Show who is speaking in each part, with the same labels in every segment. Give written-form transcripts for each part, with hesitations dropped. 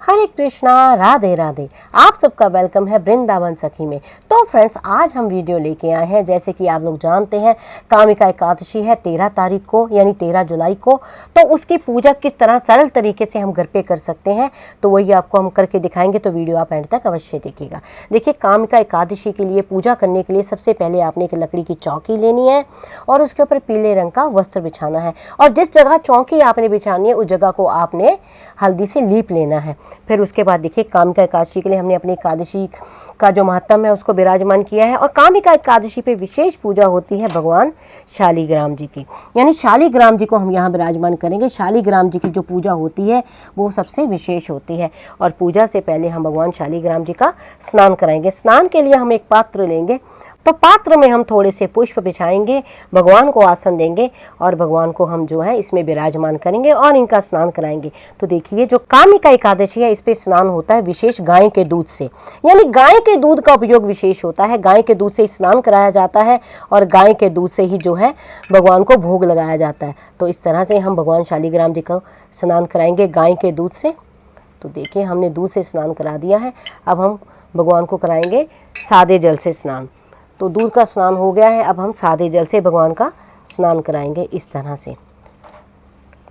Speaker 1: हरे कृष्णा, राधे राधे। आप सबका वेलकम है वृंदावन सखी में। तो फ्रेंड्स, आज हम वीडियो लेके आए हैं, जैसे कि आप लोग जानते हैं कामिका एकादशी है 13 तारीख को, यानी 13 जुलाई को। तो उसकी पूजा किस तरह सरल तरीके से हम घर पे कर सकते हैं, तो वही आपको हम करके दिखाएंगे। तो वीडियो आप एंड तक अवश्य देखिएगा। देखिए, कामिका एकादशी के लिए पूजा करने के लिए सबसे पहले आपने एक लकड़ी की चौकी लेनी है और उसके ऊपर पीले रंग का वस्त्र बिछाना है। और जिस जगह चौकी आपने बिछानी है उस जगह को आपने हल्दी से लीप लेना है। फिर उसके बाद देखिए, कामिका एकादशी के लिए हमने अपनी एकादशी का जो महत्व है उसको विराजमान किया है। और कामिका एकादशी पे विशेष पूजा होती है भगवान शालिग्राम जी की, यानी शालिग्राम जी को हम यहाँ विराजमान करेंगे। शालिग्राम जी की जो पूजा होती है वो सबसे विशेष होती है। और पूजा से पहले हम भगवान शालिग्राम जी का स्नान कराएंगे। स्नान के लिए हम एक पात्र लेंगे, तो पात्र में हम थोड़े से पुष्प बिछाएंगे, भगवान को आसन देंगे और भगवान को हम जो है इसमें विराजमान करेंगे और इनका स्नान कराएंगे। तो देखिए, जो कामिका एकादशी है इस पे स्नान होता है विशेष गाय के दूध से, यानी गाय के दूध का उपयोग विशेष होता है। गाय के दूध से स्नान कराया जाता है और गाय के दूध से ही जो है भगवान को भोग लगाया जाता है। तो इस तरह से हम भगवान शालिग्राम जी को स्नान कराएंगे गाय के दूध से। तो देखिए, हमने दूध से स्नान करा दिया है। अब हम भगवान को कराएंगे सादे जल से स्नान। तो दूध का स्नान हो गया है, अब हम सादे जल से भगवान का स्नान कराएंगे इस तरह से।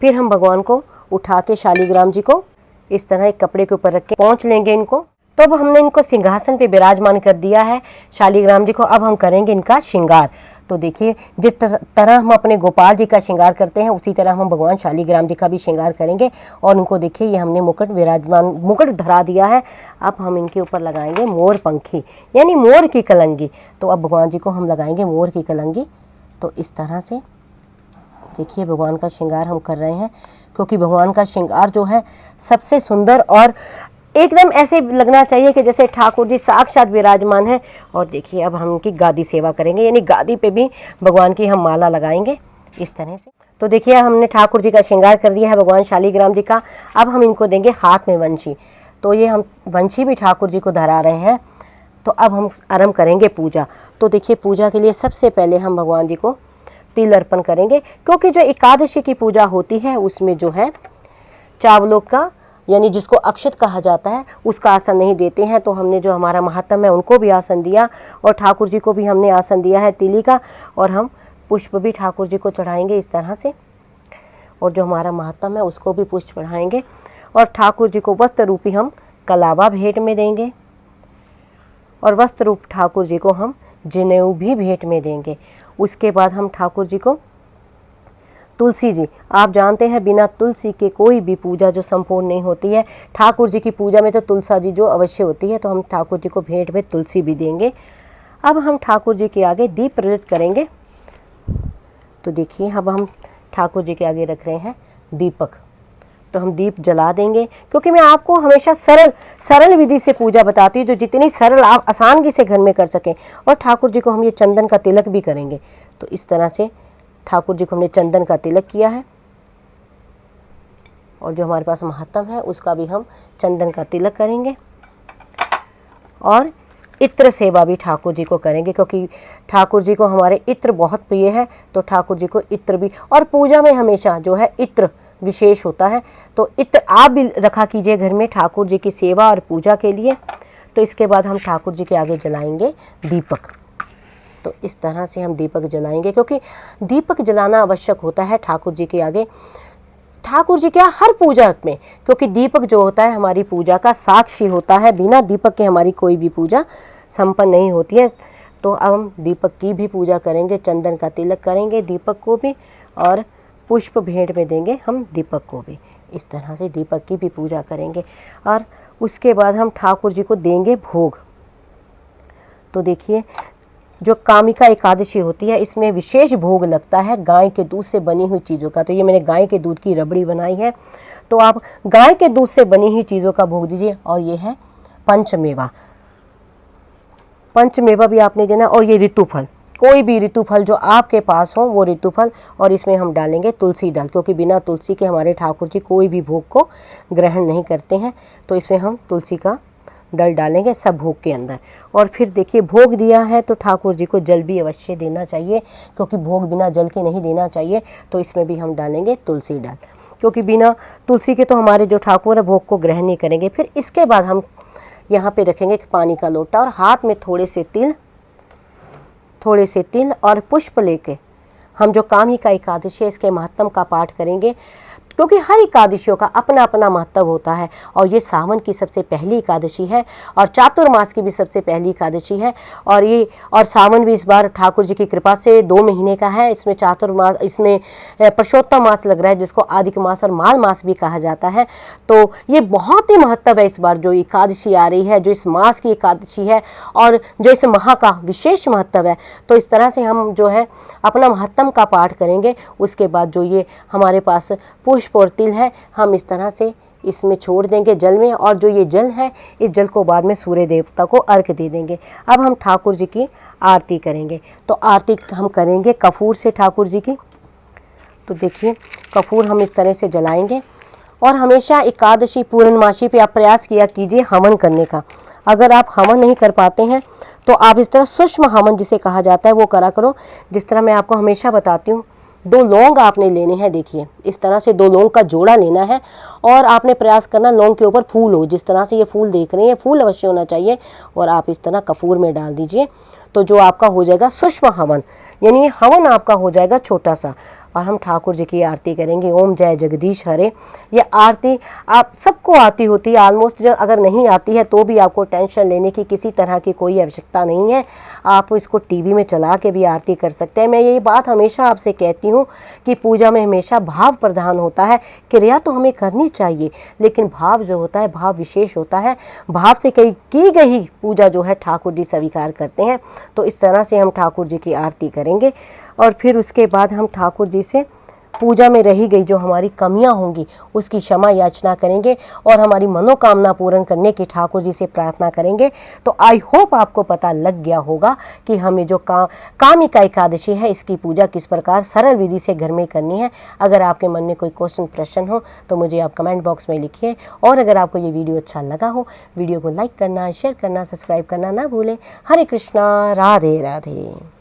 Speaker 1: फिर हम भगवान को उठा के शालिग्राम जी को इस तरह एक कपड़े के ऊपर रख के पोंछ लेंगे इनको। तो अब हमने इनको सिंहासन पे विराजमान कर दिया है शालिग्राम जी को। अब हम करेंगे इनका श्रृंगार। तो देखिए, जिस तरह हम अपने गोपाल जी का श्रृंगार करते हैं उसी तरह हम भगवान शालिग्राम जी का भी श्रृंगार करेंगे। और उनको देखिए, ये हमने मुकुट धरा दिया है। अब हम इनके ऊपर लगाएंगे मोर पंखी, यानी मोर की कलंगी। तो अब भगवान जी को हम लगाएंगे मोर की कलंगी। तो इस तरह से देखिए, भगवान का श्रृंगार हम कर रहे हैं, क्योंकि भगवान का श्रृंगार जो है सबसे सुंदर और एकदम ऐसे लगना चाहिए कि जैसे ठाकुर जी साक्षात विराजमान है। और देखिए, अब हम उनकी गादी सेवा करेंगे, यानी गादी पे भी भगवान की हम माला लगाएंगे इस तरह से। तो देखिए, हमने ठाकुर जी का श्रृंगार कर दिया है भगवान शालिग्राम जी का। अब हम इनको देंगे हाथ में वंशी। तो ये हम वंशी भी ठाकुर जी को धरा रहे हैं। तो अब हम आरंभ करेंगे पूजा। तो देखिए, पूजा के लिए सबसे पहले हम भगवान जी को तिल अर्पण करेंगे, क्योंकि जो एकादशी की पूजा होती है उसमें जो है चावलों का, यानी जिसको अक्षत कहा जाता है, उसका आसन नहीं देते हैं। तो हमने जो हमारा महात्म है उनको भी आसन दिया और ठाकुर जी को भी हमने आसन दिया है तिली का। और हम पुष्प भी ठाकुर जी को चढ़ाएंगे इस तरह से। और जो हमारा महात्म है उसको भी पुष्प चढ़ाएंगे। और ठाकुर जी को वस्त्र रूपी हम कलावा भेंट में देंगे और वस्त्र रूप ठाकुर जी को हम जनेऊ भी भेंट में देंगे। उसके बाद हम ठाकुर जी को तुलसी जी, आप जानते हैं बिना तुलसी के कोई भी पूजा जो संपूर्ण नहीं होती है। ठाकुर जी की पूजा में तो तुलसा जी जो अवश्य होती है, तो हम ठाकुर जी को भेंट में तुलसी भी देंगे। अब हम ठाकुर जी के आगे दीप प्रज्वलित करेंगे। तो देखिए, अब हम ठाकुर जी के आगे रख रहे हैं दीपक। तो हम दीप जला देंगे, क्योंकि मैं आपको हमेशा सरल विधि से पूजा बताती हूँ, जो जितनी सरल आप आसानी से घर में कर सकें। और ठाकुर जी को हम ये चंदन का तिलक भी करेंगे। तो इस तरह से ठाकुर जी को हमने चंदन का तिलक किया है। और जो हमारे पास महात्म है उसका भी हम चंदन का तिलक करेंगे। और इत्र सेवा भी ठाकुर जी को करेंगे, क्योंकि ठाकुर जी को हमारे इत्र बहुत प्रिय है। तो ठाकुर जी को इत्र भी, और पूजा में हमेशा जो है इत्र विशेष होता है। तो इत्र आप भी रखा कीजिए घर में ठाकुर जी की सेवा और पूजा के लिए। तो इसके बाद हम ठाकुर जी के आगे जलाएंगे दीपक। तो इस तरह से हम दीपक जलाएंगे, क्योंकि दीपक जलाना आवश्यक होता है ठाकुर जी के आगे। ठाकुर जी क्या, हर पूजा में, क्योंकि दीपक जो होता है हमारी पूजा का साक्षी होता है। बिना दीपक के हमारी कोई भी पूजा संपन्न नहीं होती है। तो अब हम दीपक की भी पूजा करेंगे, चंदन का तिलक करेंगे दीपक को भी, और पुष्प भेंट में देंगे हम दीपक को भी। इस तरह से दीपक की भी पूजा करेंगे। और उसके बाद हम ठाकुर जी को देंगे भोग। तो देखिए, जो कामिका एकादशी होती है इसमें विशेष भोग लगता है गाय के दूध से बनी हुई चीज़ों का। तो ये मैंने गाय के दूध की रबड़ी बनाई है। तो आप गाय के दूध से बनी हुई चीज़ों का भोग दीजिए। और ये है पंचमेवा, पंचमेवा भी आपने देना। और ये ऋतुफल, कोई भी ऋतुफल जो आपके पास हो वो ऋतुफल। और इसमें हम डालेंगे तुलसी दल, क्योंकि बिना तुलसी के हमारे ठाकुर जी कोई भी भोग को ग्रहण नहीं करते हैं। तो इसमें हम तुलसी का दल डालेंगे सब भोग के अंदर। और फिर देखिए, भोग दिया है तो ठाकुर जी को जल भी अवश्य देना चाहिए, क्योंकि भोग बिना जल के नहीं देना चाहिए। तो इसमें भी हम डालेंगे तुलसी दल। क्योंकि बिना तुलसी के तो हमारे जो ठाकुर है भोग को ग्रहण नहीं करेंगे। फिर इसके बाद हम यहाँ पे रखेंगे एक पानी का लोटा और हाथ में थोड़े से तिल और पुष्प लेके हम जो कामिका एकादशी है इसके महत्व का पाठ करेंगे, क्योंकि हर एकादशियों का अपना अपना महत्व होता है। और ये सावन की सबसे पहली एकादशी है और चातुर्मास की भी सबसे पहली एकादशी है। और सावन भी इस बार ठाकुर जी की कृपा से 2 महीने का है। इसमें चातुर्मास, इसमें पुरुषोत्तम मास लग रहा है, जिसको अधिक मास और माल मास भी कहा जाता है। तो ये बहुत ही महत्व है इस बार जो एकादशी आ रही है, जो इस मास की एकादशी है और जो इस माह का विशेष महत्व है। तो इस तरह से हम जो है अपना महत्तम का पाठ करेंगे। उसके बाद जो ये हमारे पास पुष्प और तिल है, हम इस तरह से इसमें छोड़ देंगे जल में, और जो ये जल है इस जल को बाद में सूर्य देवता को अर्घ दे देंगे। अब हम ठाकुर जी की आरती करेंगे। तो आरती हम करेंगे कपूर से ठाकुर जी की। तो देखिए कपूर हम इस तरह से जलाएंगे। और हमेशा एकादशी पूर्णमासी पे आप प्रयास किया कीजिए हवन करने का। अगर आप हवन नहीं कर पाते हैं तो आप इस तरह सूक्ष्म हवन जिसे कहा जाता है वो करा करो। जिस तरह मैं आपको हमेशा बताती हूँ, 2 लौंग आपने लेने हैं। देखिए इस तरह से 2 लौंग का जोड़ा लेना है और आपने प्रयास करना लौंग के ऊपर फूल हो। जिस तरह से ये फूल देख रहे हैं फूल अवश्य होना चाहिए, और आप इस तरह कपूर में डाल दीजिए। तो जो आपका हो जाएगा सूक्ष्म हवन, यानी हवन आपका हो जाएगा छोटा सा। और हम ठाकुर जी की आरती करेंगे। ओम जय जगदीश हरे। ये आरती आप सबको आती होती है ऑलमोस्ट। जब अगर नहीं आती है तो भी आपको टेंशन लेने की किसी तरह की कोई आवश्यकता नहीं है। आप इसको टीवी में चला के भी आरती कर सकते हैं। मैं यही बात हमेशा आपसे कहती हूँ कि पूजा में हमेशा भाव प्रधान होता है। क्रिया तो हमें करनी चाहिए, लेकिन भाव जो होता है भाव विशेष होता है। भाव से की गई पूजा जो है ठाकुर जी स्वीकार करते हैं। तो इस तरह से हम ठाकुर जी की आरती करेंगे। और फिर उसके बाद हम ठाकुर जी से पूजा में रही गई जो हमारी कमियां होंगी उसकी क्षमा याचना करेंगे और हमारी मनोकामना पूर्ण करने की ठाकुर जी से प्रार्थना करेंगे। तो आई होप आपको पता लग गया होगा कि हमें जो कामिका एकादशी है इसकी पूजा किस प्रकार सरल विधि से घर में करनी है। अगर आपके मन में कोई क्वेश्चन प्रश्न हो तो मुझे आप कमेंट बॉक्स में लिखिए। और अगर आपको ये वीडियो अच्छा लगा हो, वीडियो को लाइक करना, शेयर करना, सब्सक्राइब करना ना भूलें। हरे कृष्णा, राधे राधे।